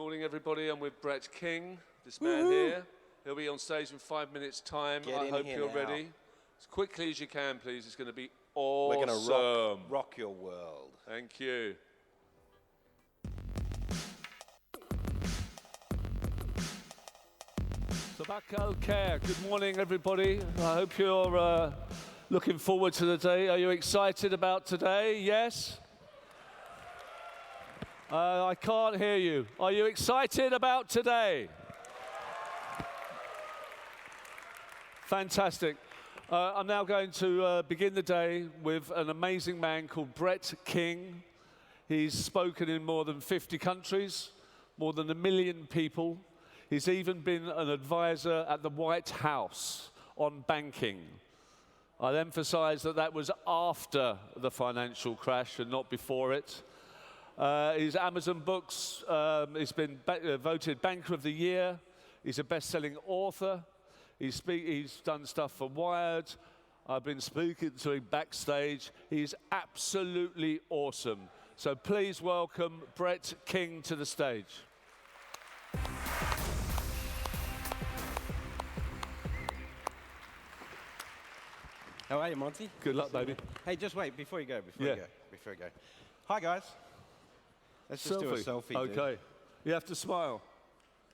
morning, everybody. I'm with Brett King, this man here. He'll be on stage in 5 minutes' time. I hope you're ready. As quickly as you can, please. It's going to be awesome. We're going to rock your world. Thank you. Tobacco Care. Good morning, everybody. I hope you're looking forward to the day. Are you excited about today? Yes? I can't hear you. Are you excited about today? Fantastic. I'm now going to begin the day with an amazing man called Brett King. He's spoken in more than 50 countries, more than 1 million people. He's even been an advisor at the White House on banking. I'll emphasize that that was after the financial crash and not before it. His Amazon books, he's been voted Banker of the Year. He's a best-selling author. He's done stuff for Wired. I've been speaking to him backstage. He's absolutely awesome. So please welcome Brett King to the stage. How are you, Monty? Good luck, baby. Hey, just wait before you go. Before you go. Hi, guys. Let's just do a selfie. Okay. You have to smile.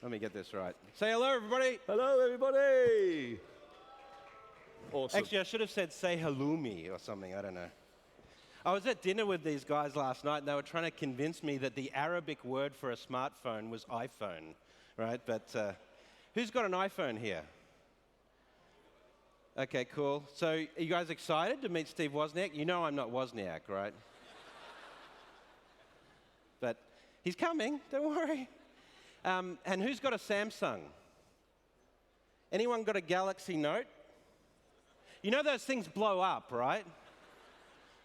Let me get this right. Say hello, everybody. Hello, everybody. Awesome. Actually, I should have said say halloumi or something. I don't know. I was at dinner with these guys last night, and they were trying to convince me that the Arabic word for a smartphone was iPhone, right? But who's got an iPhone here? Okay, cool. So are you guys excited to meet Steve Wozniak? You know I'm not Wozniak, right? But he's coming, don't worry. And who's got a Samsung? Anyone got a Galaxy Note? You know those things blow up, right?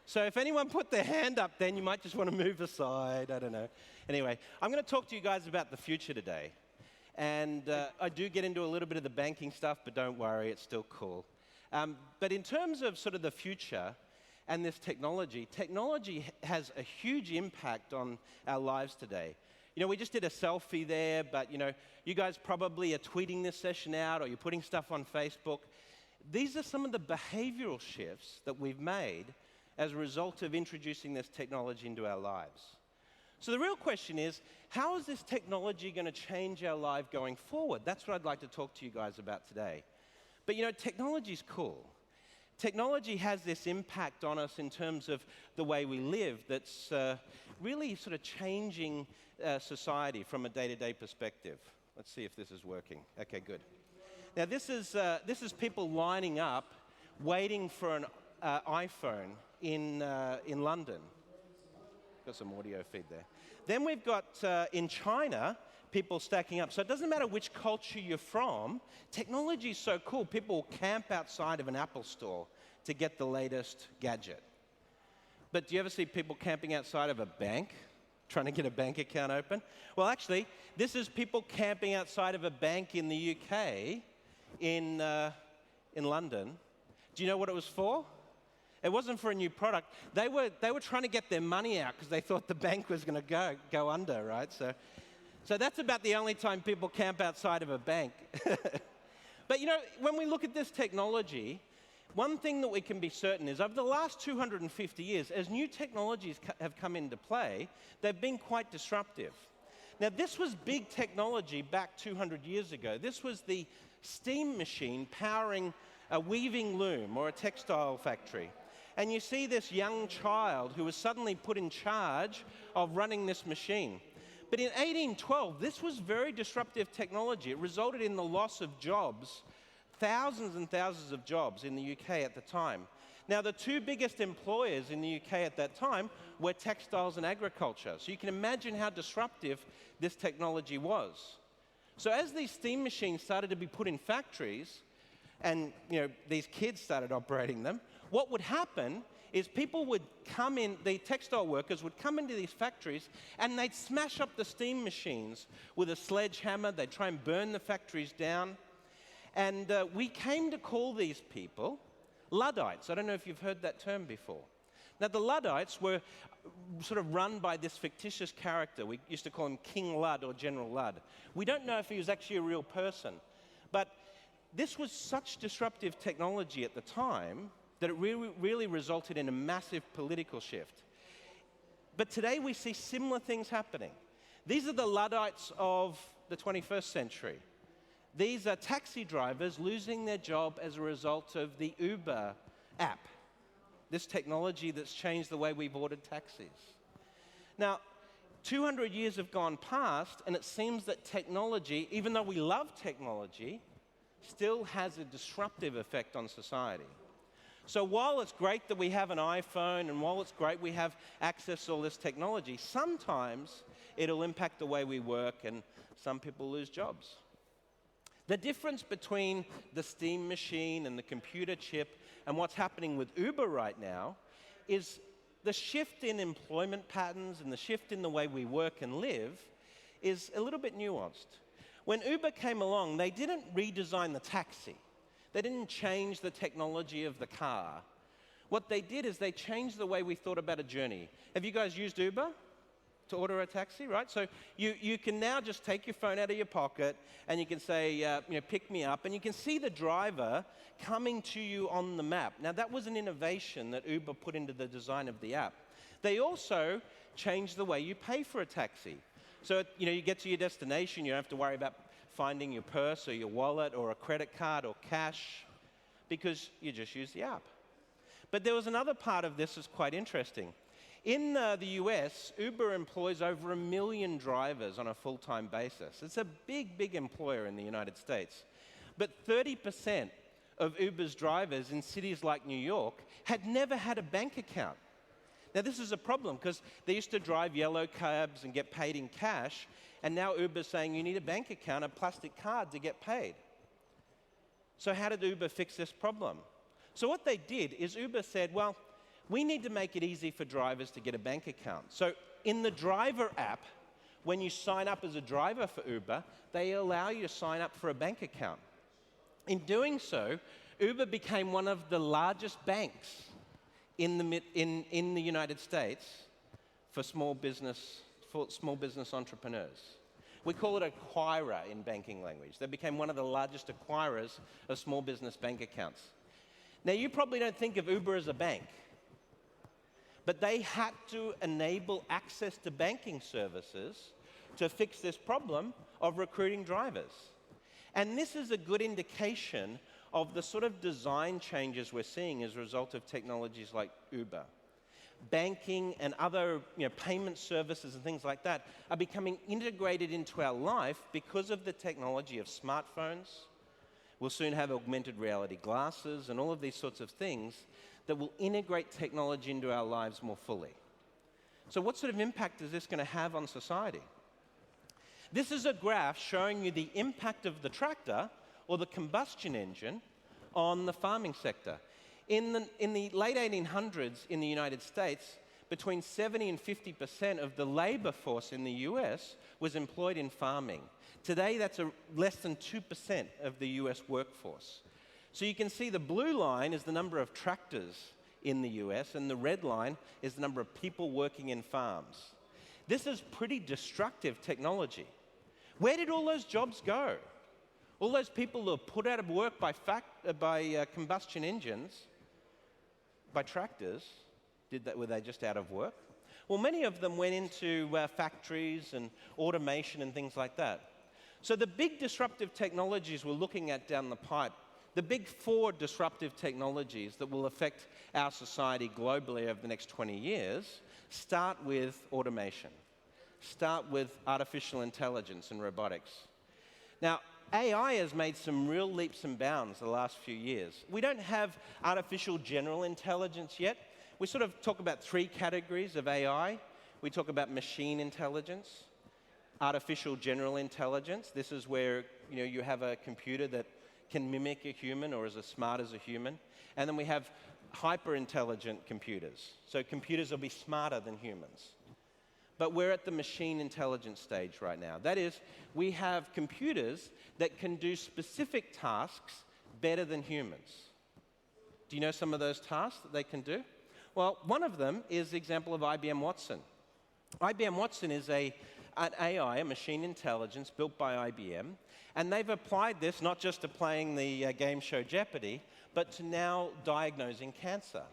So if anyone put their hand up, then you might just want to move aside. I don't know. Anyway, I'm going to talk to you guys about the future today. And I do get into a little bit of the banking stuff, but don't worry, it's still cool. But in terms of sort of the future and this technology has a huge impact on our lives today. You know, we just did a selfie there, but you know, you guys probably are tweeting this session out or you're putting stuff on Facebook. These are some of the behavioral shifts that we've made as a result of introducing this technology into our lives. So the real question is, how is this technology going to change our life going forward? That's what I'd like to talk to you guys about today. But you know, technology's cool. Technology has this impact on us in terms of the way we live that's really sort of changing society from a day-to-day perspective. Let's see if this is working. Okay, good. Now this is people lining up, waiting for an iPhone in London. Got some audio feed there. Then we've got in China, people stacking up. So it doesn't matter which culture you're from, technology is so cool. People camp outside of an Apple store to get the latest gadget. But do you ever see people camping outside of a bank, trying to get a bank account open? Well, actually, this is people camping outside of a bank in the UK, in London. Do you know what it was for? It wasn't for a new product. They were trying to get their money out because they thought the bank was going to go under, right? So that's about the only time people camp outside of a bank. But you know, when we look at this technology, one thing that we can be certain is over the last 250 years, as new technologies have come into play, they've been quite disruptive. Now, this was big technology back 200 years ago. This was the steam machine powering a weaving loom or a textile factory. And you see this young child who was suddenly put in charge of running this machine. But in 1812, this was very disruptive technology. It resulted in the loss of jobs, thousands and thousands of jobs in the UK at the time. Now, the two biggest employers in the UK at that time were textiles and agriculture. So you can imagine how disruptive this technology was. So as these steam machines started to be put in factories, and you know, these kids started operating them, what would happen is people would come in, the textile workers would come into these factories and they'd smash up the steam machines with a sledgehammer. They'd try and burn the factories down. And we came to call these people Luddites. I don't know if you've heard that term before. Now, the Luddites were sort of run by this fictitious character. We used to call him King Lud or General Lud. We don't know if he was actually a real person, but this was such disruptive technology at the time that it really resulted in a massive political shift. But today we see similar things happening. These are the Luddites of the 21st century. These are taxi drivers losing their job as a result of the Uber app, this technology that's changed the way we've ordered taxis. Now, 200 years have gone past, and it seems that technology, even though we love technology, still has a disruptive effect on society. So while it's great that we have an iPhone, and while it's great we have access to all this technology, sometimes it'll impact the way we work, and some people lose jobs. The difference between the steam machine and the computer chip and what's happening with Uber right now is the shift in employment patterns and the shift in the way we work and live is a little bit nuanced. When Uber came along, they didn't redesign the taxi. They didn't change the technology of the car. What they did is they changed the way we thought about a journey. Have you guys used Uber to order a taxi, right? So you can now just take your phone out of your pocket and you can say, pick me up, and you can see the driver coming to you on the map. Now, that was an innovation that Uber put into the design of the app. They also changed the way you pay for a taxi. So, you get to your destination, you don't have to worry about finding your purse or your wallet or a credit card or cash because you just use the app. But there was another part of this that's quite interesting. In the US, Uber employs over 1 million drivers on a full-time basis. It's a big, big employer in the United States. But 30% of Uber's drivers in cities like New York had never had a bank account. Now, this is a problem because they used to drive yellow cabs and get paid in cash, and now Uber's saying you need a bank account, a plastic card to get paid. So how did Uber fix this problem? So what they did is Uber said, well, we need to make it easy for drivers to get a bank account. So in the driver app, when you sign up as a driver for Uber, they allow you to sign up for a bank account. In doing so, Uber became one of the largest banks in the United States for small business entrepreneurs. We call it acquirer in banking language. They became one of the largest acquirers of small business bank accounts. Now, you probably don't think of Uber as a bank, but they had to enable access to banking services to fix this problem of recruiting drivers. And this is a good indication of the sort of design changes we're seeing as a result of technologies like Uber. Banking and other payment services and things like that are becoming integrated into our life because of the technology of smartphones. We'll soon have augmented reality glasses and all of these sorts of things that will integrate technology into our lives more fully. So what sort of impact is this going to have on society? This is a graph showing you the impact of the tractor or the combustion engine on the farming sector. In the late 1800s in the United States, between 70 and 50% of the labor force in the US was employed in farming. Today, that's less than 2% of the US workforce. So you can see the blue line is the number of tractors in the US, and the red line is the number of people working in farms. This is pretty destructive technology. Where did all those jobs go? All those people who were put out of work by combustion engines, by tractors, were they just out of work? Well, many of them went into factories and automation and things like that. So the big disruptive technologies we're looking at down the pipe, the big 4 disruptive technologies that will affect our society globally over the next 20 years, start with automation, start with artificial intelligence and robotics. Now, AI has made some real leaps and bounds the last few years. We don't have artificial general intelligence yet. We sort of talk about 3 categories of AI. We talk about machine intelligence, artificial general intelligence. This is where you have a computer that can mimic a human or is as smart as a human. And then we have hyper-intelligent computers. So computers will be smarter than humans. But we're at the machine intelligence stage right now. That is, we have computers that can do specific tasks better than humans. Do you know some of those tasks that they can do? Well, one of them is the example of IBM Watson. IBM Watson is an AI, a machine intelligence built by IBM, and they've applied this not just to playing the game show Jeopardy, but to now diagnosing cancer.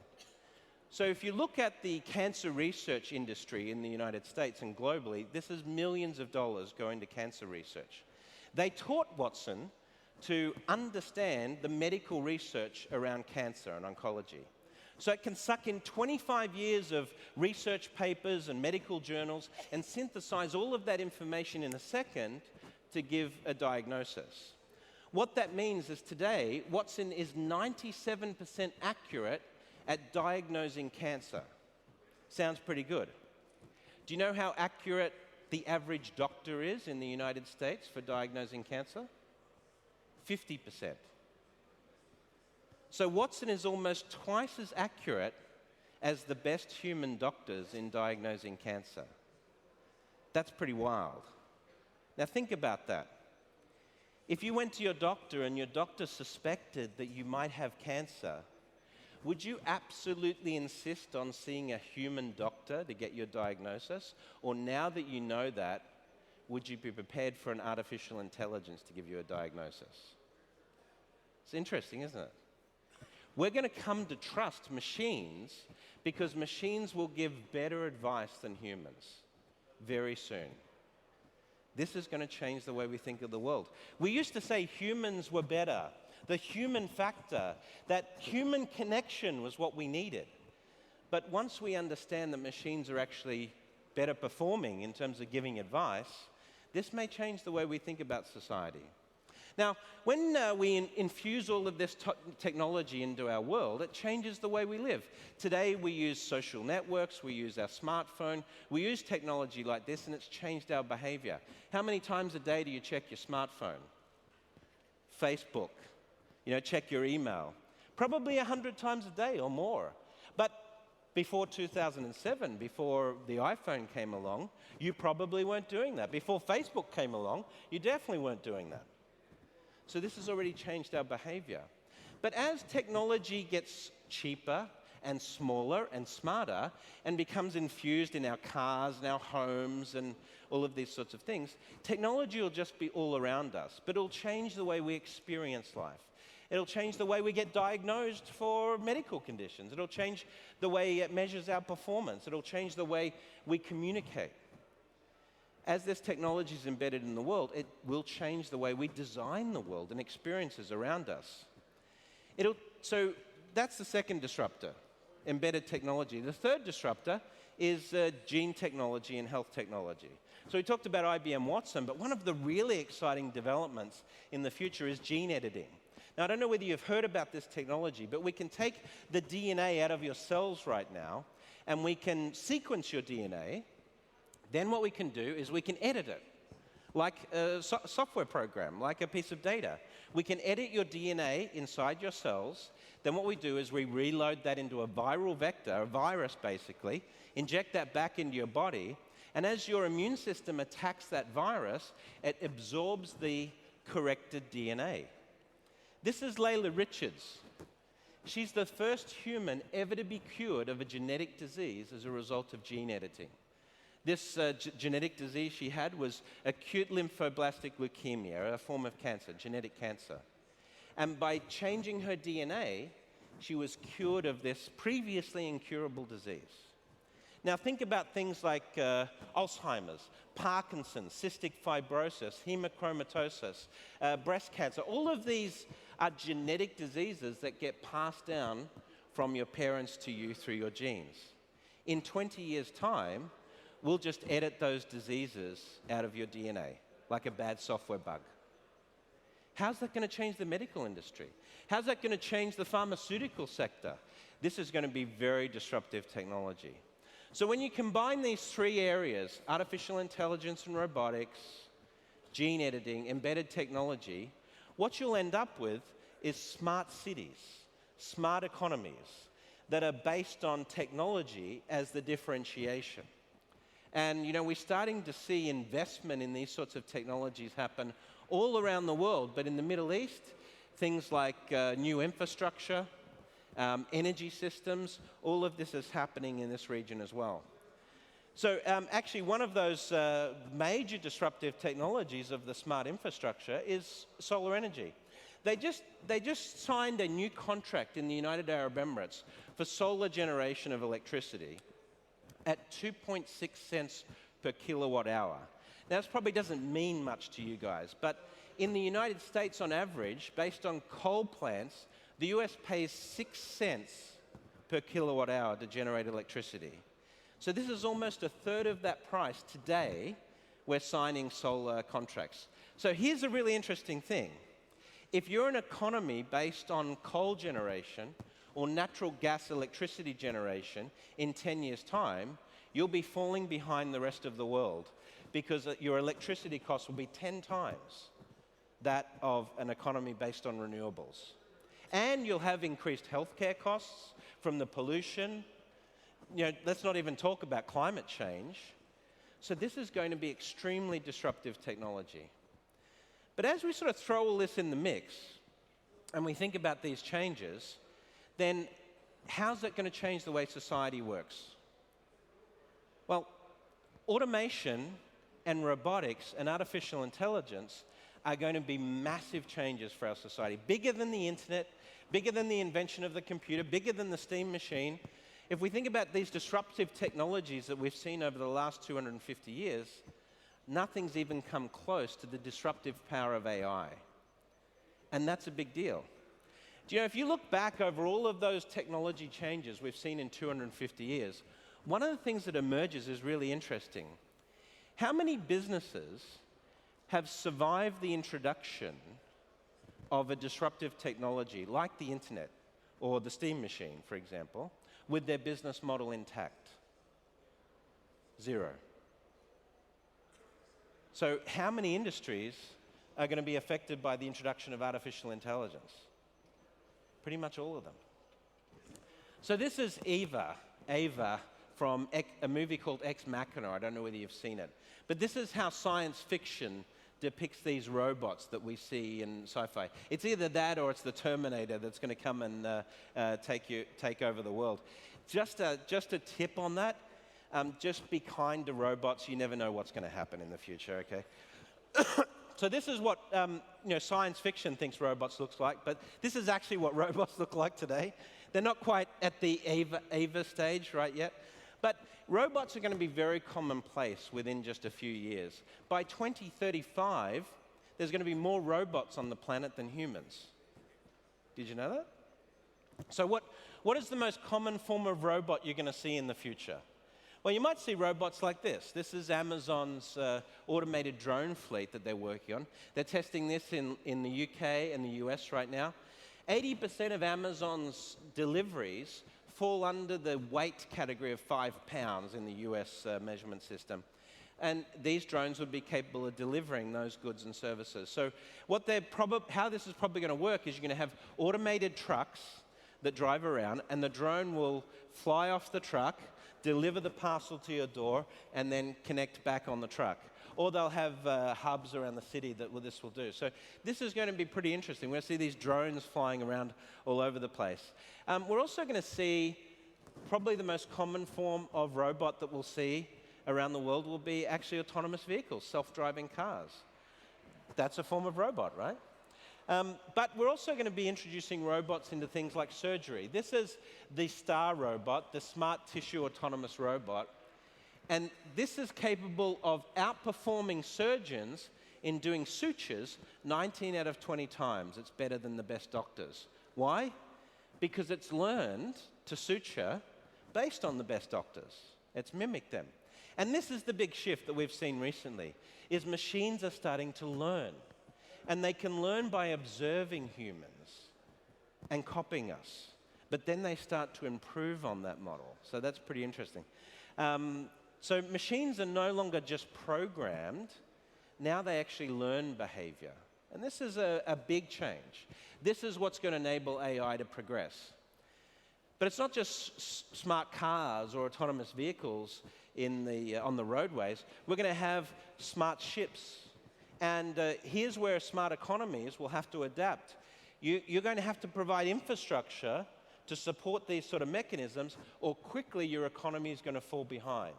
So if you look at the cancer research industry in the United States and globally, this is millions of dollars going to cancer research. They taught Watson to understand the medical research around cancer and oncology. So it can suck in 25 years of research papers and medical journals and synthesize all of that information in a second to give a diagnosis. What that means is today, Watson is 97% accurate at diagnosing cancer. Sounds pretty good. Do you know how accurate the average doctor is in the United States for diagnosing cancer? 50%. So Watson is almost twice as accurate as the best human doctors in diagnosing cancer. That's pretty wild. Now think about that. If you went to your doctor and your doctor suspected that you might have cancer, would you absolutely insist on seeing a human doctor to get your diagnosis? Or now that you know that, would you be prepared for an artificial intelligence to give you a diagnosis? It's interesting, isn't it? We're going to come to trust machines because machines will give better advice than humans very soon. This is going to change the way we think of the world. We used to say humans were better. The human factor, that human connection was what we needed. But once we understand that machines are actually better performing in terms of giving advice, this may change the way we think about society. Now, when we infuse all of this technology into our world, it changes the way we live. Today, we use social networks, we use our smartphone, we use technology like this, and it's changed our behavior. How many times a day do you check your smartphone? Facebook, check your email. Probably 100 times a day or more. But before 2007, before the iPhone came along, you probably weren't doing that. Before Facebook came along, you definitely weren't doing that. So this has already changed our behavior. But as technology gets cheaper and smaller and smarter and becomes infused in our cars and our homes and all of these sorts of things, technology will just be all around us, but it'll change the way we experience life. It'll change the way we get diagnosed for medical conditions. It'll change the way it measures our performance. It'll change the way we communicate. As this technology is embedded in the world, it will change the way we design the world and experiences around us. So that's the second disruptor, embedded technology. The third disruptor is gene technology and health technology. So we talked about IBM Watson, but one of the really exciting developments in the future is gene editing. Now, I don't know whether you've heard about this technology, but we can take the DNA out of your cells right now, and we can sequence your DNA. Then what we can do is we can edit it, like a software program, like a piece of data. We can edit your DNA inside your cells. Then what we do is we reload that into a viral vector, a virus basically, inject that back into your body, and as your immune system attacks that virus, it absorbs the corrected DNA. This is Layla Richards. She's the first human ever to be cured of a genetic disease as a result of gene editing. This genetic disease she had was acute lymphoblastic leukemia, a form of cancer, genetic cancer. And by changing her DNA, she was cured of this previously incurable disease. Now think about things like Alzheimer's, Parkinson's, cystic fibrosis, hemochromatosis, breast cancer. All of these are genetic diseases that get passed down from your parents to you through your genes. In 20 years' time, we'll just edit those diseases out of your DNA, like a bad software bug. How's that going to change the medical industry? How's that going to change the pharmaceutical sector? This is going to be very disruptive technology. So when you combine these three areas, artificial intelligence and robotics, gene editing, embedded technology, what you'll end up with is smart cities, smart economies that are based on technology as the differentiation. And we're starting to see investment in these sorts of technologies happen all around the world, but in the Middle East, things like new infrastructure, energy systems. All of this is happening in this region as well. So actually, one of those major disruptive technologies of the smart infrastructure is solar energy. They just signed a new contract in the United Arab Emirates for solar generation of electricity at 2.6 cents per kilowatt hour. Now, this probably doesn't mean much to you guys, but in the United States, on average, based on coal plants, the US pays 6 cents per kilowatt hour to generate electricity. So this is almost a third of that price today. We're signing solar contracts. So here's a really interesting thing. If you're an economy based on coal generation or natural gas electricity generation in 10 years' time, you'll be falling behind the rest of the world because your electricity costs will be 10 times that of an economy based on renewables. And you'll have increased healthcare costs from the pollution. You know, let's not even talk about climate change. So this is going to be extremely disruptive technology. But as we sort of throw all this in the mix and we think about these changes, then how's that going to change the way society works? Well, automation and robotics and artificial intelligence are going to be massive changes for our society, bigger than the internet, bigger than the invention of the computer, bigger than the steam machine. If we think about these disruptive technologies that we've seen over the last 250 years, nothing's even come close to the disruptive power of AI. And that's a big deal. Do you know, if you look back over all of those technology changes we've seen in 250 years, one of the things that emerges is really interesting. How many businesses have survived the introduction of a disruptive technology like the internet or the steam machine, for example, with their business model intact? Zero. So how many industries are going to be affected by the introduction of artificial intelligence? Pretty much all of them. So this is Ava from a movie called Ex Machina. I don't know whether you've seen it. But this is how science fiction depicts these robots that we see in sci-fi. It's either that or it's the Terminator that's going to come and take over the world. Just a tip on that. Just be kind to robots. You never know what's going to happen in the future, okay? So this is what science fiction thinks robots looks like, but this is actually what robots look like today. They're not quite at the Ava stage right yet, but robots are going to be very commonplace within just a few years. By 2035, there's going to be more robots on the planet than humans. Did you know that? So what is the most common form of robot you're going to see in the future? Well, you might see robots like this. This is Amazon's automated drone fleet that they're working on. They're testing this in the UK and the US right now. 80% of Amazon's deliveries fall under the weight category of 5 pounds in the US measurement system. And these drones would be capable of delivering those goods and services. So how this is probably going to work is you're going to have automated trucks that drive around, and the drone will fly off the truck, deliver the parcel to your door, and then connect back on the truck. Or they'll have hubs around the city that this will do. So this is going to be pretty interesting. We're going to see these drones flying around all over the place. We're also going to see probably the most common form of robot that we'll see around the world will be actually autonomous vehicles, self-driving cars. That's a form of robot, right? But we're also going to be introducing robots into things like surgery. This is the STAR robot, the Smart Tissue Autonomous Robot. And this is capable of outperforming surgeons in doing sutures 19 out of 20 times. It's better than the best doctors. Why? Because it's learned to suture based on the best doctors. It's mimicked them. And this is the big shift that we've seen recently, is machines are starting to learn. And they can learn by observing humans and copying us. But then they start to improve on that model. So that's pretty interesting. So machines are no longer just programmed. Now they actually learn behavior. And this is a big change. This is what's going to enable AI to progress. But it's not just smart cars or autonomous vehicles on the roadways. We're going to have smart ships. And here's where smart economies will have to adapt. You're going to have to provide infrastructure to support these sort of mechanisms, or quickly your economy is going to fall behind.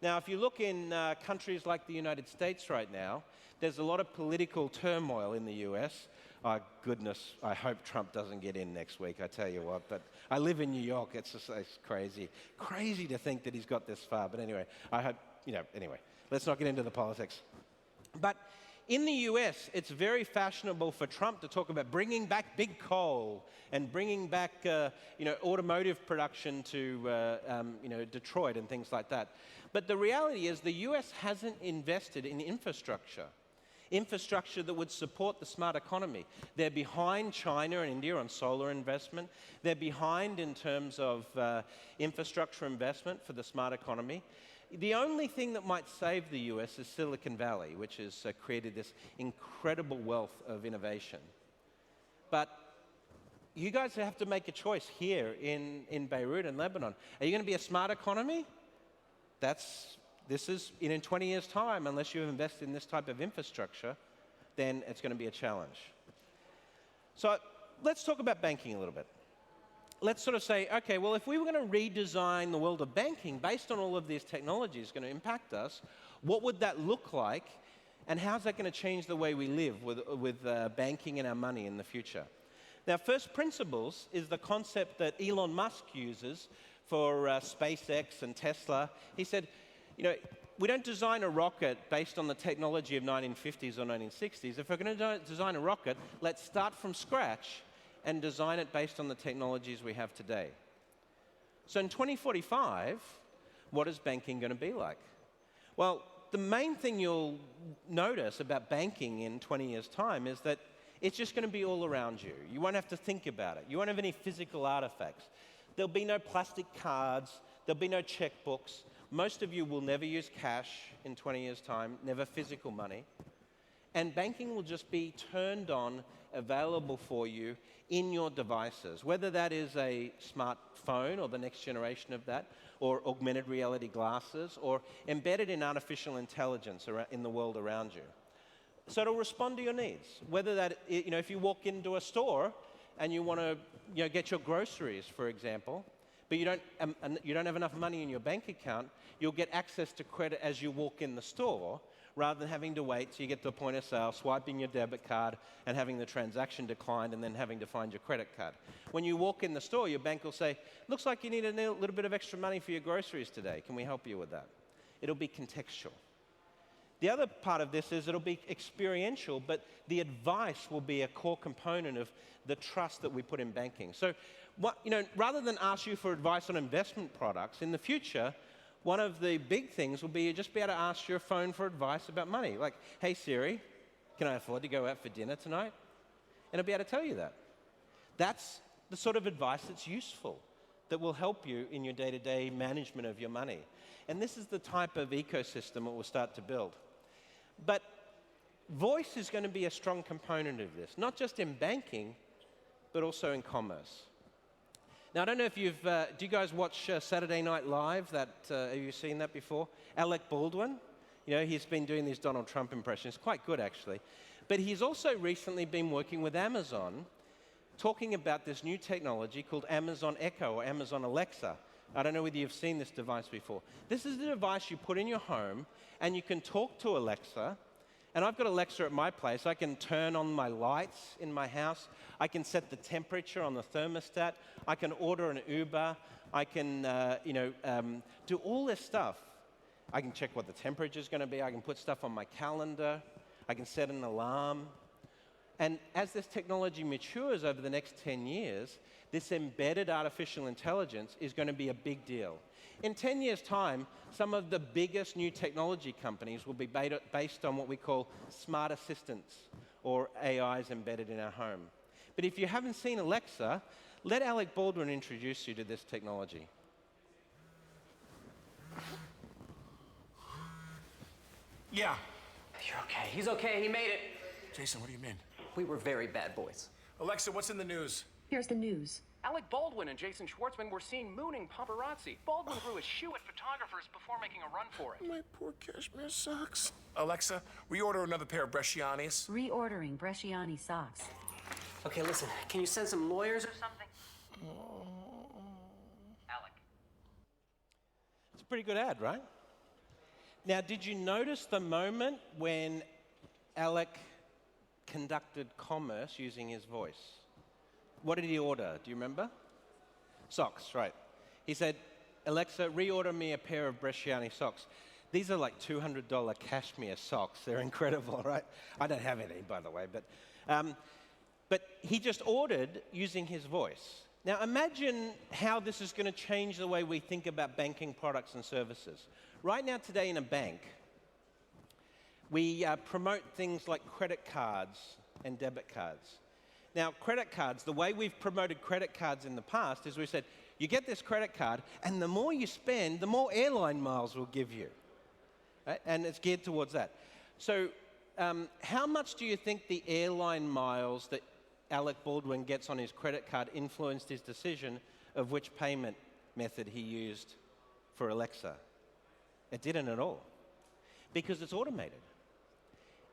Now, if you look in countries like the United States right now, there's a lot of political turmoil in the US. Oh, goodness, I hope Trump doesn't get in next week, I tell you what. But I live in New York, it's crazy. Crazy to think that he's got this far. But anyway, I hope, anyway, let's not get into the politics. But in the US, it's very fashionable for Trump to talk about bringing back big coal and bringing back, automotive production to, Detroit and things like that. But the reality is the US hasn't invested in infrastructure that would support the smart economy. They're behind China and India on solar investment. They're behind in terms of infrastructure investment for the smart economy. The only thing that might save the US is Silicon Valley, which has created this incredible wealth of innovation. But you guys have to make a choice here in Beirut and Lebanon. Are you going to be a smart economy? This is in 20 years' time, unless you invest in this type of infrastructure, then it's going to be a challenge. So let's talk about banking a little bit. Let's sort of say, okay, well, if we were going to redesign the world of banking based on all of these technologies going to impact us, what would that look like? And how's that going to change the way we live with banking and our money in the future? Now, first principles is the concept that Elon Musk uses for SpaceX and Tesla. He said, we don't design a rocket based on the technology of 1950s or 1960s. If we're going to design a rocket, let's start from scratch and design it based on the technologies we have today. So in 2045, what is banking going to be like? Well, the main thing you'll notice about banking in 20 years' time is that it's just going to be all around you. You won't have to think about it. You won't have any physical artifacts. There'll be no plastic cards. There'll be no checkbooks. Most of you will never use cash in 20 years' time, never physical money. And banking will just be turned on, available for you in your devices, whether that is a smartphone or the next generation of that, or augmented reality glasses, or embedded in artificial intelligence in the world around you. So it'll respond to your needs, whether that, if you walk into a store and you want to get your groceries, for example, but you don't have enough money in your bank account, you'll get access to credit as you walk in the store, rather than having to wait till you get to the point of sale, swiping your debit card, and having the transaction declined, and then having to find your credit card. When you walk in the store, your bank will say, looks like you need a little bit of extra money for your groceries today. Can we help you with that? It'll be contextual. The other part of this is it'll be experiential, but the advice will be a core component of the trust that we put in banking. So, rather than ask you for advice on investment products, in the future, one of the big things will be you just be able to ask your phone for advice about money. Like, hey Siri, can I afford to go out for dinner tonight? And it'll be able to tell you that. That's the sort of advice that's useful, that will help you in your day-to-day management of your money. And this is the type of ecosystem that we'll start to build. But voice is going to be a strong component of this, not just in banking, but also in commerce. Now, I don't know if do you guys watch Saturday Night Live? Have you seen that before? Alec Baldwin, he's been doing these Donald Trump impressions, quite good actually. But he's also recently been working with Amazon, talking about this new technology called Amazon Echo or Amazon Alexa. I don't know whether you've seen this device before. This is the device you put in your home, and you can talk to Alexa. And I've got Alexa at my place. I can turn on my lights in my house. I can set the temperature on the thermostat. I can order an Uber. I can, do all this stuff. I can check what the temperature is going to be. I can put stuff on my calendar. I can set an alarm. And as this technology matures over the next 10 years, this embedded artificial intelligence is going to be a big deal. In 10 years' time, some of the biggest new technology companies will be based on what we call smart assistants, or AIs embedded in our home. But if you haven't seen Alexa, let Alec Baldwin introduce you to this technology. Yeah. You're okay. He's okay. He made it. Jason, what do you mean? We were very bad boys. Alexa, what's in the news? Here's the news. Alec Baldwin and Jason Schwartzman were seen mooning paparazzi. Baldwin grew a shoe at photographers before making a run for it. My poor cashmere socks. Alexa, reorder another pair of Brescianis. Reordering Bresciani socks. Okay, listen. Can you send some lawyers or something? Alec. It's a pretty good ad, right? Now, did you notice the moment when Alec conducted commerce using his voice? What did he order? Do you remember? Socks, right. He said, Alexa, reorder me a pair of Bresciani socks. These are like $200 cashmere socks. They're incredible, right? I don't have any, by the way, but he just ordered using his voice. Now imagine how this is going to change the way we think about banking products and services. Right now today in a bank, we promote things like credit cards and debit cards. Now, credit cards, the way we've promoted credit cards in the past is we said, you get this credit card, and the more you spend, the more airline miles we'll give you. Right? And it's geared towards that. So how much do you think the airline miles that Alec Baldwin gets on his credit card influenced his decision of which payment method he used for Alexa? It didn't at all, because it's automated.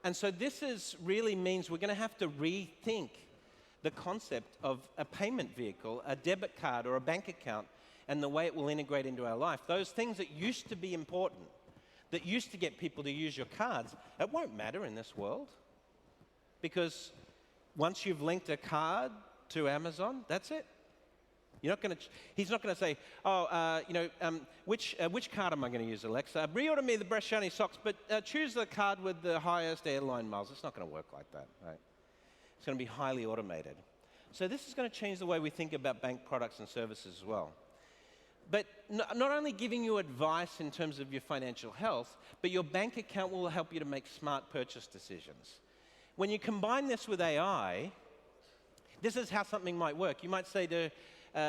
And so this really means we're going to have to rethink the concept of a payment vehicle, a debit card or a bank account, and the way it will integrate into our life. Those things that used to be important, that used to get people to use your cards, it won't matter in this world. Because once you've linked a card to Amazon, that's it. He's not going to say, which card am I going to use, Alexa? Reorder me the Bresciani socks, but choose the card with the highest airline miles. It's not going to work like that, right? It's going to be highly automated. So this is going to change the way we think about bank products and services as well. But not only giving you advice in terms of your financial health, but your bank account will help you to make smart purchase decisions. When you combine this with AI, this is how something might work. You might say to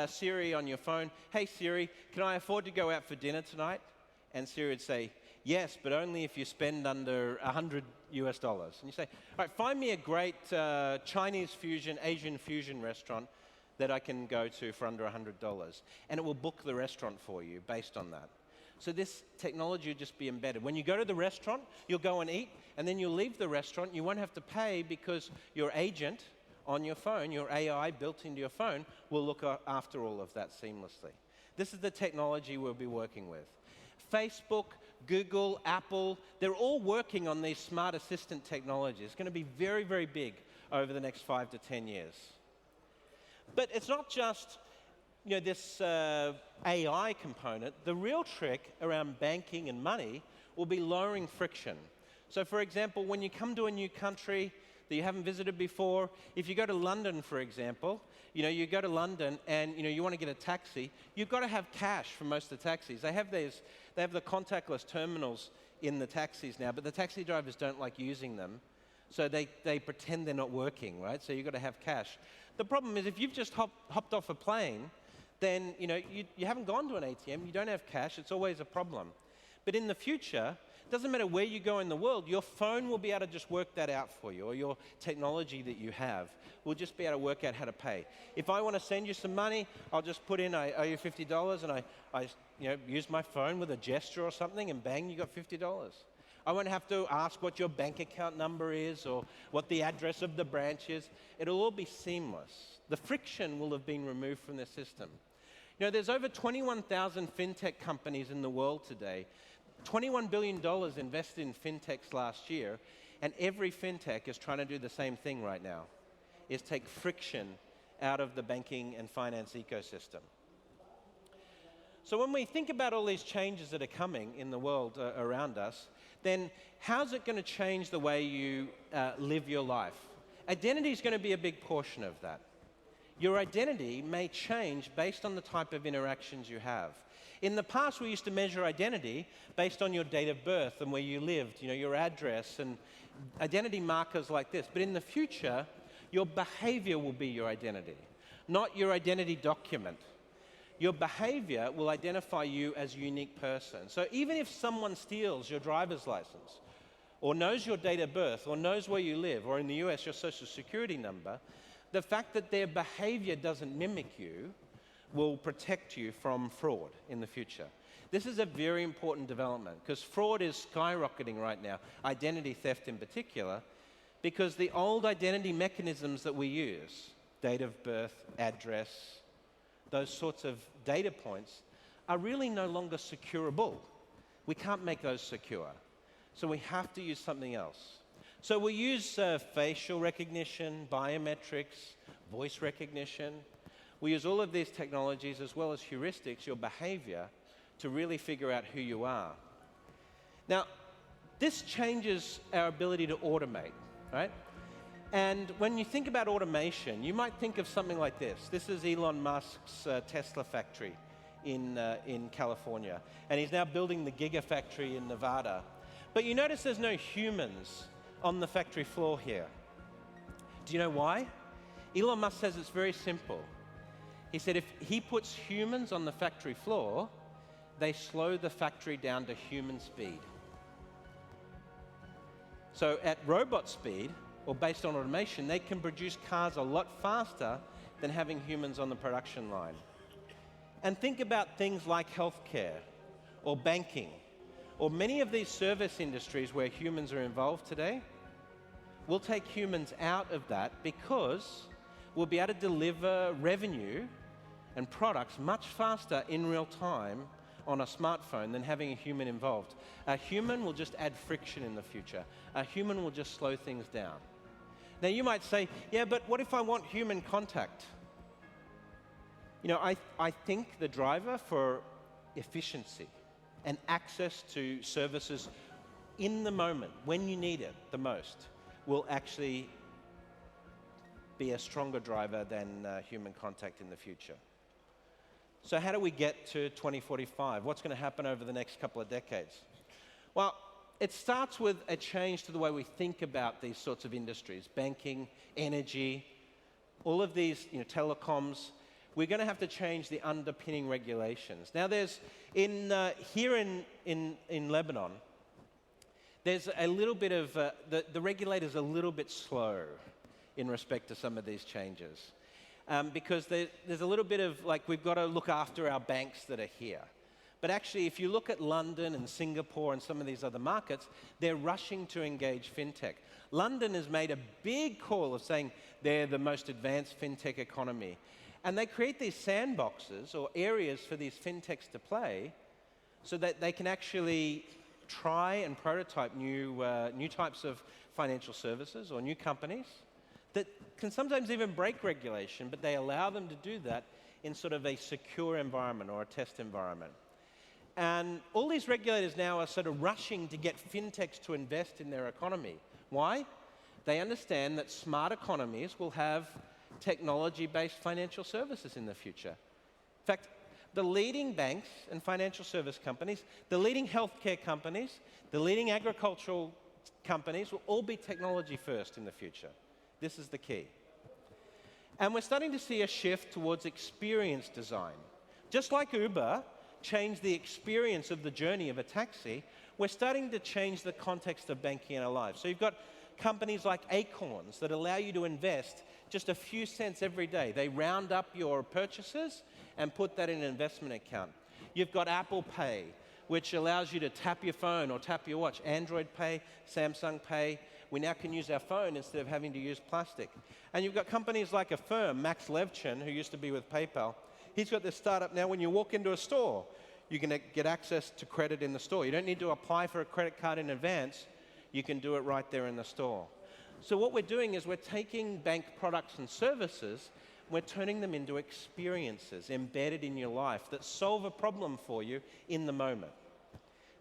Siri on your phone, hey Siri, can I afford to go out for dinner tonight? And Siri would say, yes, but only if you spend under $100 US. And you say, all right, find me a great Chinese fusion, Asian fusion restaurant that I can go to for under $100. And it will book the restaurant for you based on that. So this technology will just be embedded. When you go to the restaurant, you'll go and eat, and then you'll leave the restaurant. You won't have to pay because your agent on your phone, your AI built into your phone, will look after all of that seamlessly. This is the technology we'll be working with. Facebook, Google, Apple, they're all working on these smart assistant technologies. It's going to be very, very big over the next 5 to 10 years. But it's not just this AI component. The real trick around banking and money will be lowering friction. So for example, when you come to a new country that you haven't visited before, if you go to London, for example, you go to London and you want to get a taxi, you've got to have cash for most of the taxis. They have the contactless terminals in the taxis now, but the taxi drivers don't like using them, so they pretend they're not working, right? So you've got to have cash. The problem is if you've just hopped off a plane, then you haven't gone to an ATM, you don't have cash, it's always a problem. But in the future, it doesn't matter where you go in the world, your phone will be able to just work that out for you, or your technology that you have will just be able to work out how to pay. If I want to send you some money, I'll just put in, I owe you $50, and I use my phone with a gesture or something, and bang, you got $50. I won't have to ask what your bank account number is or what the address of the branch is. It'll all be seamless. The friction will have been removed from the system. There's over 21,000 fintech companies in the world today. $21 billion invested in fintechs last year, and every fintech is trying to do the same thing right now, is take friction out of the banking and finance ecosystem. So when we think about all these changes that are coming in the world around us, then how's it going to change the way you live your life? Identity is going to be a big portion of that. Your identity may change based on the type of interactions you have. In the past, we used to measure identity based on your date of birth and where you lived, your address and identity markers like this. But in the future, your behavior will be your identity, not your identity document. Your behavior will identify you as a unique person. So even if someone steals your driver's license, or knows your date of birth, or knows where you live, or in the US, your social security number, the fact that their behavior doesn't mimic you will protect you from fraud in the future. This is a very important development because fraud is skyrocketing right now, identity theft in particular, because the old identity mechanisms that we use, date of birth, address, those sorts of data points are really no longer securable. We can't make those secure. So we have to use something else. So we use facial recognition, biometrics, voice recognition. We use all of these technologies as well as heuristics, your behavior, to really figure out who you are. Now, this changes our ability to automate, right? And when you think about automation, you might think of something like this. This is Elon Musk's Tesla factory in California. And he's now building the Gigafactory in Nevada. But you notice there's no humans on the factory floor here. Do you know why? Elon Musk says it's very simple. He said if he puts humans on the factory floor, they slow the factory down to human speed. So at robot speed, or based on automation, they can produce cars a lot faster than having humans on the production line. And think about things like healthcare, or banking, or many of these service industries where humans are involved today. We'll take humans out of that because we'll be able to deliver revenue and products much faster in real time on a smartphone than having a human involved. A human will just add friction in the future. A human will just slow things down. Now you might say, yeah, but what if I want human contact? You know, I think the driver for efficiency and access to services in the moment, when you need it the most, will actually be a stronger driver than human contact in the future. So how do we get to 2045? What's going to happen over the next couple of decades? Well, it starts with a change to the way we think about these sorts of industries, banking, energy, all of these, telecoms. We're going to have to change the underpinning regulations. Now, there's here in Lebanon, there's a little bit of the regulator's a little bit slow in respect to some of these changes. Because there's a little bit of, we've got to look after our banks that are here. But actually, if you look at London and Singapore and some of these other markets, they're rushing to engage fintech. London has made a big call of saying they're the most advanced fintech economy. And they create these sandboxes or areas for these fintechs to play so that they can actually try and prototype new types of financial services or new companies that can sometimes even break regulation, but they allow them to do that in sort of a secure environment or a test environment. And all these regulators now are sort of rushing to get fintechs to invest in their economy. Why? They understand that smart economies will have technology-based financial services in the future. In fact, the leading banks and financial service companies, the leading healthcare companies, the leading agricultural companies will all be technology first in the future. This is the key. And we're starting to see a shift towards experience design. Just like Uber changed the experience of the journey of a taxi, we're starting to change the context of banking in our lives. So you've got companies like Acorns that allow you to invest just a few cents every day. They round up your purchases and put that in an investment account. You've got Apple Pay, which allows you to tap your phone or tap your watch. Android Pay, Samsung Pay. We now can use our phone instead of having to use plastic. And you've got companies like Affirm, Max Levchin, who used to be with PayPal. He's got this startup now. When you walk into a store, you can get access to credit in the store. You don't need to apply for a credit card in advance. You can do it right there in the store. So what we're doing is we're taking bank products and services, we're turning them into experiences embedded in your life that solve a problem for you in the moment.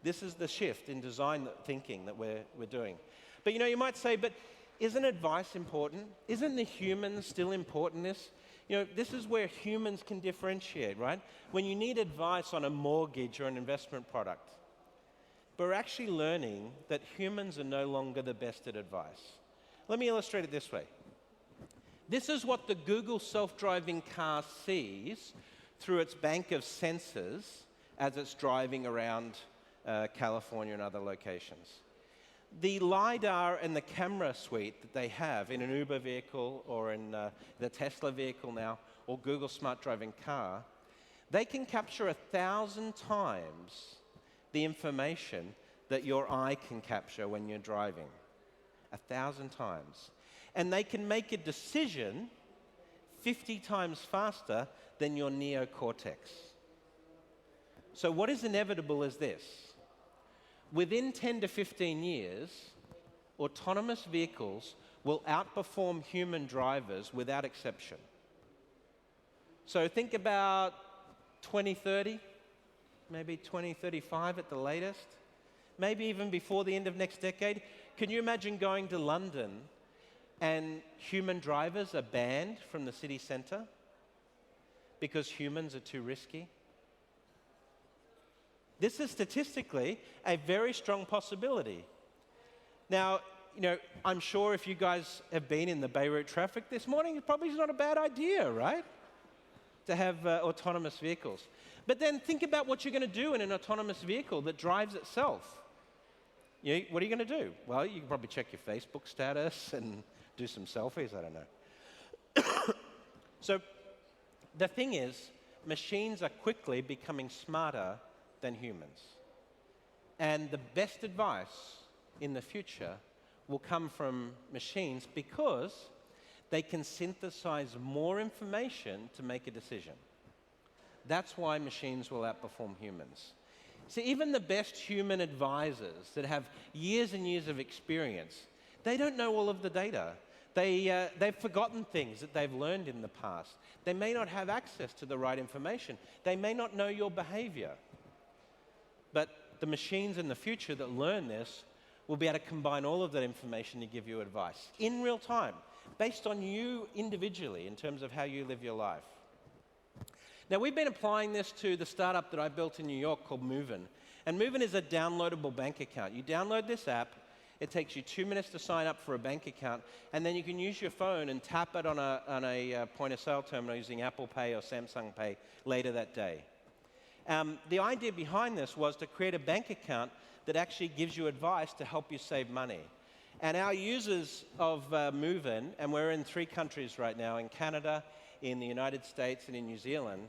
This is the shift in design thinking that we're doing. But you might say, but isn't advice important? Isn't the human still important in this? This is where humans can differentiate, right? When you need advice on a mortgage or an investment product. But we're actually learning that humans are no longer the best at advice. Let me illustrate it this way. This is what the Google self-driving car sees through its bank of sensors as it's driving around California and other locations. The LiDAR and the camera suite that they have in an Uber vehicle or in the Tesla vehicle now or Google smart driving car, they can capture 1,000 times the information that your eye can capture when you're driving. 1,000 times. And they can make a decision 50 times faster than your neocortex. So what is inevitable is this. Within 10 to 15 years, autonomous vehicles will outperform human drivers without exception. So think about 2030, maybe 2035 at the latest, maybe even before the end of next decade. Can you imagine going to London and human drivers are banned from the city centre because humans are too risky? This is statistically a very strong possibility. Now, I'm sure if you guys have been in the Beirut traffic this morning, it probably is not a bad idea, right? To have autonomous vehicles. But then think about what you're going to do in an autonomous vehicle that drives itself. What are you going to do? Well, you can probably check your Facebook status and do some selfies, I don't know. So the thing is, machines are quickly becoming smarter than humans. And the best advice in the future will come from machines because they can synthesize more information to make a decision. That's why machines will outperform humans. See, even the best human advisors that have years and years of experience, they don't know all of the data. They've forgotten things that they've learned in the past. They may not have access to the right information. They may not know your behavior. But the machines in the future that learn this will be able to combine all of that information to give you advice in real time, based on you individually in terms of how you live your life. Now, we've been applying this to the startup that I built in New York called Movin. And Movin is a downloadable bank account. You download this app, it takes you 2 minutes to sign up for a bank account, and then you can use your phone and tap it on a point-of-sale terminal using Apple Pay or Samsung Pay later that day. The idea behind this was to create a bank account that actually gives you advice to help you save money. And our users of Movin, and we're in 3 countries right now, in Canada, in the United States, and in New Zealand,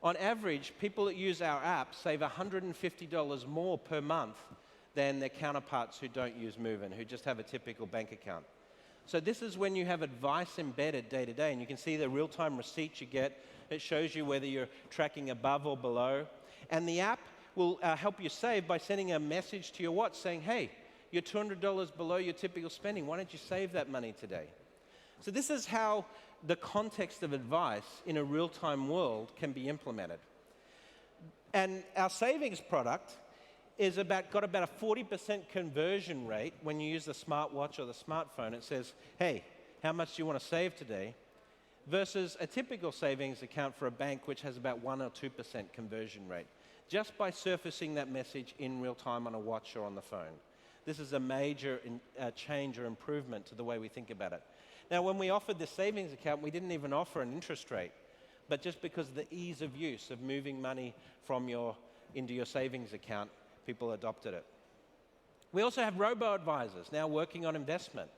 on average, people that use our app save $150 more per month than their counterparts who don't use Movin, who just have a typical bank account. So this is when you have advice embedded day to day, and you can see the real-time receipts you get. It shows you whether you're tracking above or below. And the app will help you save by sending a message to your watch saying, hey, you're $200 below your typical spending. Why don't you save that money today? So this is how the context of advice in a real-time world can be implemented. And our savings product is got about a 40% conversion rate when you use the smartwatch or the smartphone. It says, hey, how much do you want to save today? Versus a typical savings account for a bank, which has about 1 or 2% conversion rate, just by surfacing that message in real time on a watch or on the phone. This is a major change or improvement to the way we think about it. Now, when we offered this savings account, we didn't even offer an interest rate, but just because of the ease of use of moving money from into your savings account, people adopted it. We also have robo-advisors now working on investment.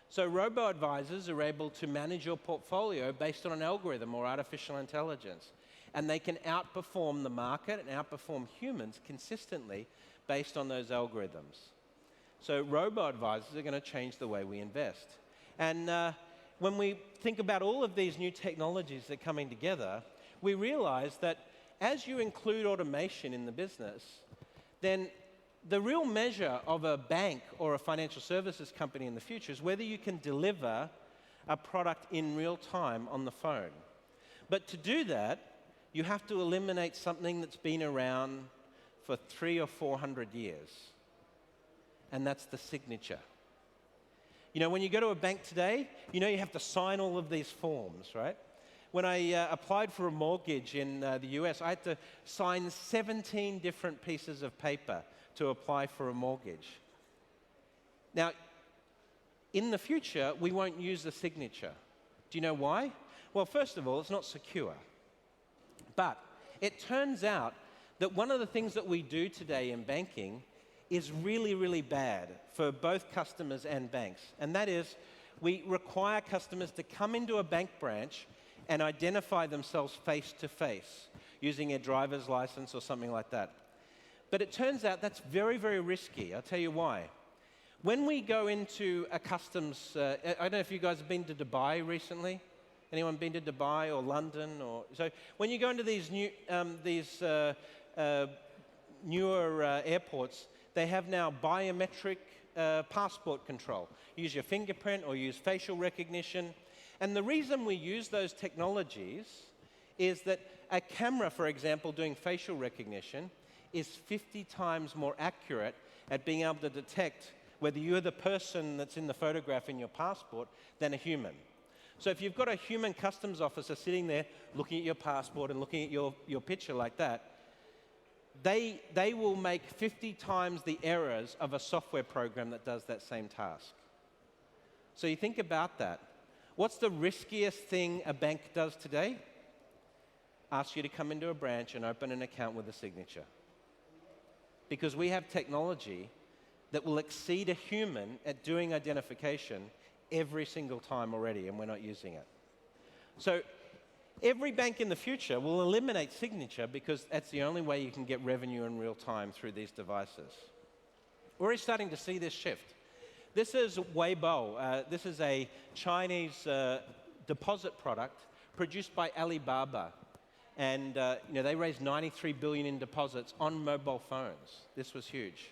So robo-advisors are able to manage your portfolio based on an algorithm or artificial intelligence. And they can outperform the market and outperform humans consistently based on those algorithms. So robo-advisors are going to change the way we invest. And when we think about all of these new technologies that are coming together, we realize that as you include automation in the business, then the real measure of a bank or a financial services company in the future is whether you can deliver a product in real time on the phone. But to do that, you have to eliminate something that's been around for 300 or 400 years, and that's the signature. When you go to a bank today, you have to sign all of these forms, right? When I applied for a mortgage in the US, I had to sign 17 different pieces of paper to apply for a mortgage. Now, in the future, we won't use the signature. Do you know why? Well, first of all, it's not secure. But it turns out that one of the things that we do today in banking is really, really bad for both customers and banks. And that is, we require customers to come into a bank branch and identify themselves face to face using a driver's license or something like that. But it turns out that's very, very risky. I'll tell you why. When we go into a customs, I don't know if you guys have been to Dubai recently. Anyone been to Dubai or London? So when you go into these newer airports, they have now biometric passport control. Use your fingerprint or use facial recognition. And the reason we use those technologies is that a camera, for example, doing facial recognition is 50 times more accurate at being able to detect whether you're the person that's in the photograph in your passport than a human. So if you've got a human customs officer sitting there looking at your passport and looking at your picture like that, they will make 50 times the errors of a software program that does that same task. So you think about that. What's the riskiest thing a bank does today? Ask you to come into a branch and open an account with a signature. Because we have technology that will exceed a human at doing identification every single time already, and we're not using it. So every bank in the future will eliminate signature because that's the only way you can get revenue in real time through these devices. We're already starting to see this shift. This is Weibo. This is a Chinese deposit product produced by Alibaba. And they raised $93 billion in deposits on mobile phones. This was huge.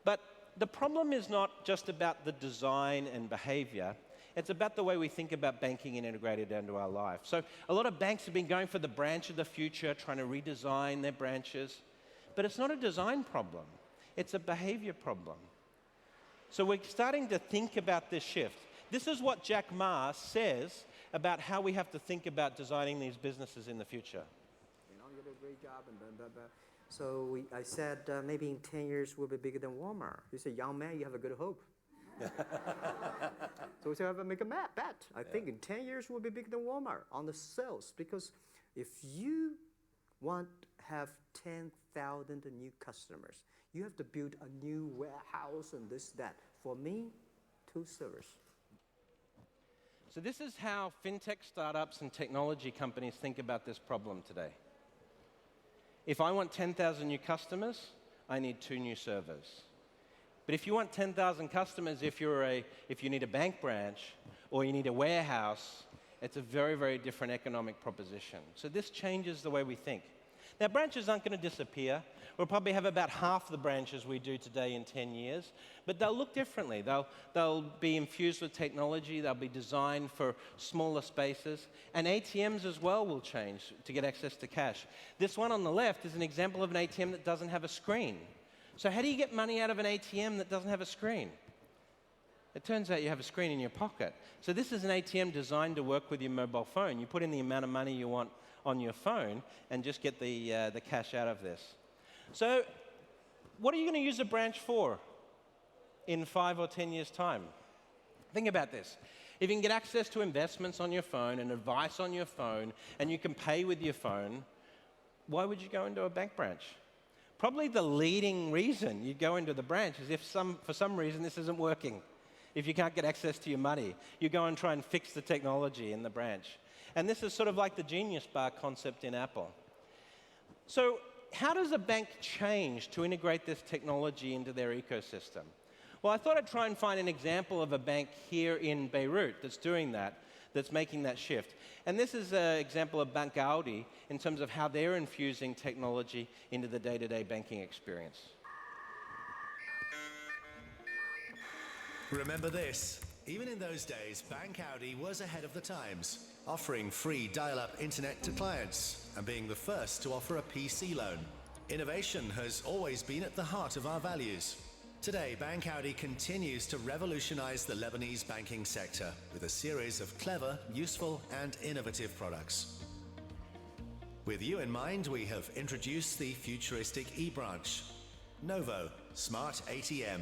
But the problem is not just about the design and behavior. It's about the way we think about banking and integrated into our life. So a lot of banks have been going for the branch of the future, trying to redesign their branches. But it's not a design problem. It's a behavior problem. So we're starting to think about this shift. This is what Jack Ma says about how we have to think about designing these businesses in the future. You did a great job, and blah, blah, blah. So I said, maybe in 10 years we'll be bigger than Walmart. He said, young man, you have a good hope. So we said, I make a bet. I think in 10 years we'll be bigger than Walmart on the sales. Because if you want to have 10,000 new customers, you have to build a new warehouse and this, that. For me, 2 servers. So this is how fintech startups and technology companies think about this problem today. If I want 10,000 new customers, I need 2 new servers. But if you want 10,000 customers, if you need a bank branch or you need a warehouse, it's a very, very different economic proposition. So this changes the way we think. Now, branches aren't going to disappear. We'll probably have about half the branches we do today in 10 years, but they'll look differently. They'll be infused with technology. They'll be designed for smaller spaces. And ATMs as well will change to get access to cash. This one on the left is an example of an ATM that doesn't have a screen. So how do you get money out of an ATM that doesn't have a screen? It turns out you have a screen in your pocket. So this is an ATM designed to work with your mobile phone. You put in the amount of money you want on your phone and just get the cash out of this. So what are you going to use a branch for in 5 or 10 years' time? Think about this. If you can get access to investments on your phone and advice on your phone, and you can pay with your phone, why would you go into a bank branch? Probably the leading reason you'd go into the branch is if for some reason this isn't working. If you can't get access to your money, you go and try and fix the technology in the branch. And this is sort of like the Genius Bar concept in Apple. So how does a bank change to integrate this technology into their ecosystem? Well, I thought I'd try and find an example of a bank here in Beirut that's doing that, that's making that shift. And this is an example of Bank Audi in terms of how they're infusing technology into the day-to-day banking experience. Remember this, even in those days, Bank Audi was ahead of the times, offering free dial-up internet to clients and being the first to offer a PC loan. Innovation has always been at the heart of our values. Today, Bank Audi continues to revolutionize the Lebanese banking sector with a series of clever, useful, and innovative products. With you in mind, we have introduced the futuristic e-branch, Novo Smart ATM,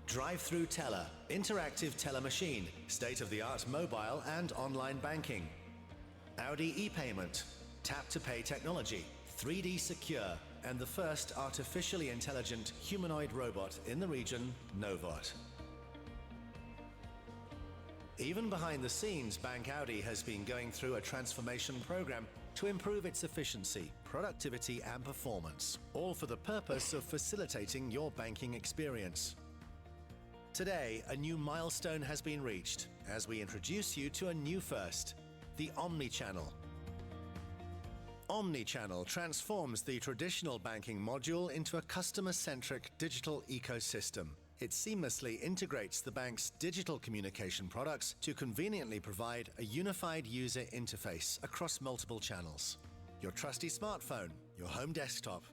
Drive-through teller, interactive teller machine, state-of-the-art mobile and online banking, Audi e-payment, tap-to-pay technology, 3D secure, and the first artificially intelligent humanoid robot in the region, Novot. Even behind the scenes, Bank Audi has been going through a transformation program to improve its efficiency, productivity, and performance, all for the purpose of facilitating your banking experience. Today, a new milestone has been reached as we introduce you to a new first, the Omnichannel. Omnichannel transforms the traditional banking module into a customer-centric digital ecosystem. It seamlessly integrates the bank's digital communication products to conveniently provide a unified user interface across multiple channels. Your trusty smartphone, your home desktop,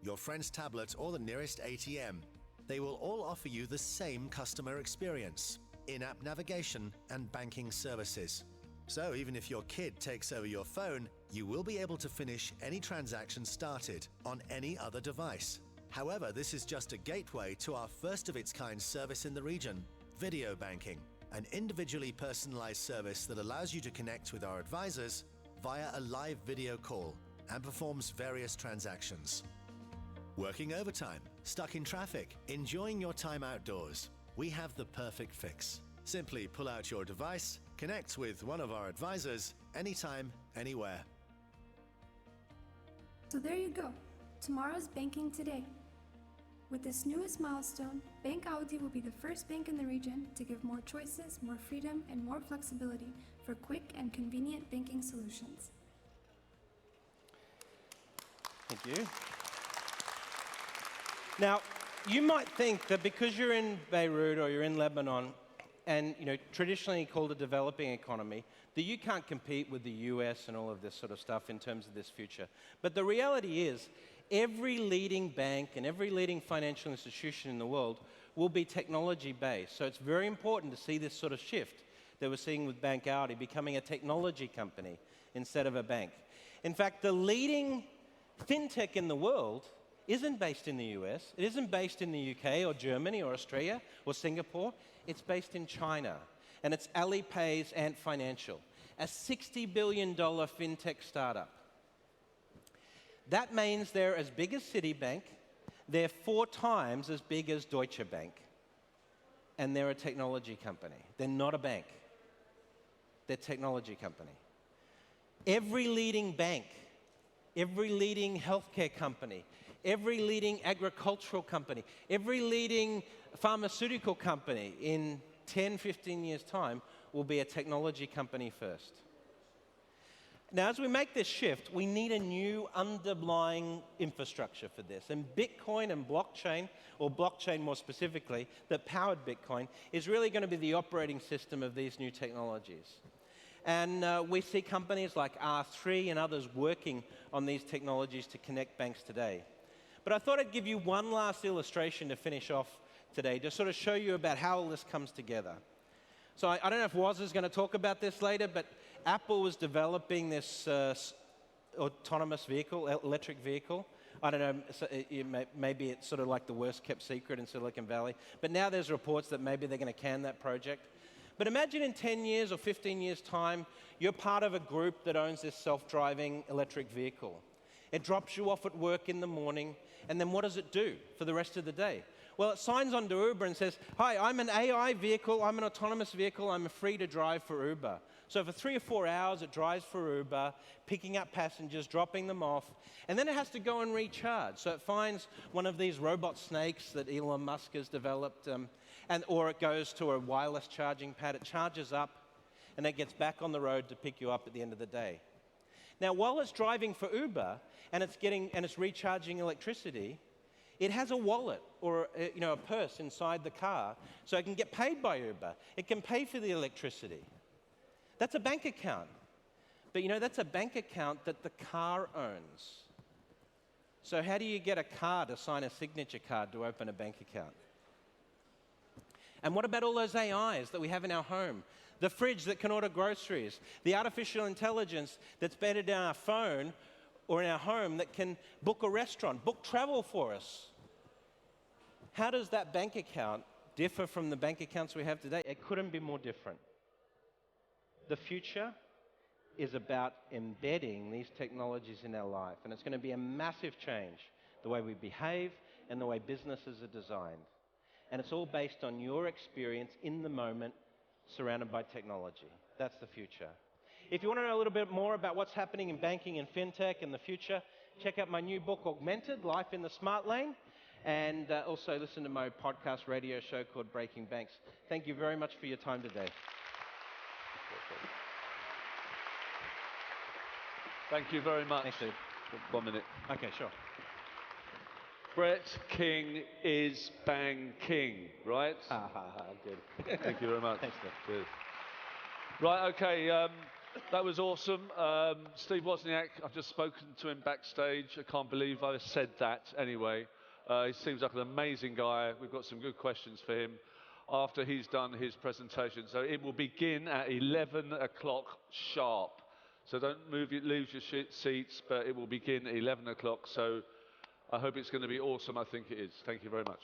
your friend's tablet, or the nearest ATM. They will all offer you the same customer experience, in-app navigation, and banking services. So even if your kid takes over your phone, you will be able to finish any transaction started on any other device. However, this is just a gateway to our first-of-its-kind service in the region, video banking, an individually personalized service that allows you to connect with our advisors via a live video call and performs various transactions. Working overtime, stuck in traffic, enjoying your time outdoors, we have the perfect fix. Simply pull out your device, connect with one of our advisors, anytime, anywhere. So there you go. Tomorrow's banking today. With this newest milestone, Bank Audi will be the first bank in the region to give more choices, more freedom, and more flexibility for quick and convenient banking solutions. Thank you. Now, you might think that because you're in Beirut or you're in Lebanon, and traditionally called a developing economy, that you can't compete with the US and all of this sort of stuff in terms of this future. But the reality is, every leading bank and every leading financial institution in the world will be technology-based. So it's very important to see this sort of shift that we're seeing with Bank Audi, becoming a technology company instead of a bank. In fact, the leading fintech in the world isn't based in the US, it isn't based in the UK or Germany or Australia or Singapore, it's based in China. And it's Alipay's Ant Financial, a $60 billion fintech startup. That means they're as big as Citibank, they're 4 times as big as Deutsche Bank, and they're a technology company. They're not a bank, they're a technology company. Every leading bank, every leading healthcare company, every leading agricultural company, every leading pharmaceutical company in 10, 15 years' time will be a technology company first. Now, as we make this shift, we need a new underlying infrastructure for this. And Bitcoin and blockchain, or blockchain more specifically, that powered Bitcoin, is really going to be the operating system of these new technologies. And we see companies like R3 and others working on these technologies to connect banks today. But I thought I'd give you one last illustration to finish off today, to sort of show you about how all this comes together. So I don't know if Woz is going to talk about this later, but Apple was developing this autonomous vehicle, electric vehicle. I don't know, maybe it's sort of like the worst kept secret in Silicon Valley. But now there's reports that maybe they're going to can that project. But imagine in 10 years or 15 years' time, you're part of a group that owns this self-driving electric vehicle. It drops you off at work in the morning, and then what does it do for the rest of the day? Well, it signs on to Uber and says, hi, I'm an AI vehicle, I'm an autonomous vehicle, I'm free to drive for Uber. So for 3 or 4 hours, it drives for Uber, picking up passengers, dropping them off, and then it has to go and recharge. So it finds one of these robot snakes that Elon Musk has developed, or it goes to a wireless charging pad, it charges up, and it gets back on the road to pick you up at the end of the day. Now, while it's driving for Uber, and it's recharging electricity, it has a wallet or a purse inside the car, so it can get paid by Uber. It can pay for the electricity. That's a bank account. But that's a bank account that the car owns. So how do you get a car to sign a signature card to open a bank account? And what about all those AIs that we have in our home? The fridge that can order groceries, the artificial intelligence that's embedded in our phone or in our home that can book a restaurant, book travel for us. How does that bank account differ from the bank accounts we have today? It couldn't be more different. The future is about embedding these technologies in our life, and it's going to be a massive change, the way we behave and the way businesses are designed. And it's all based on your experience in the moment, surrounded by technology. That's the future. If you want to know a little bit more about what's happening in banking and fintech in the future, check out my new book, Augmented, Life in the Smart Lane. and also listen to my podcast radio show called Breaking Banks. Thank you very much for your time today. Thank you very much. Thanks, Steve. 1 minute. Okay, sure. Brett King is Bang King, right? Ha ha ha, good. Thank you very much. Thanks, Steve. Cheers. Right, okay, that was awesome. Steve Wozniak, I've just spoken to him backstage. I can't believe I said that anyway. He seems like an amazing guy. We've got some good questions for him after he's done his presentation. So it will begin at 11 o'clock sharp. So don't lose your seats, but it will begin at 11 o'clock. So I hope it's going to be awesome. I think it is. Thank you very much.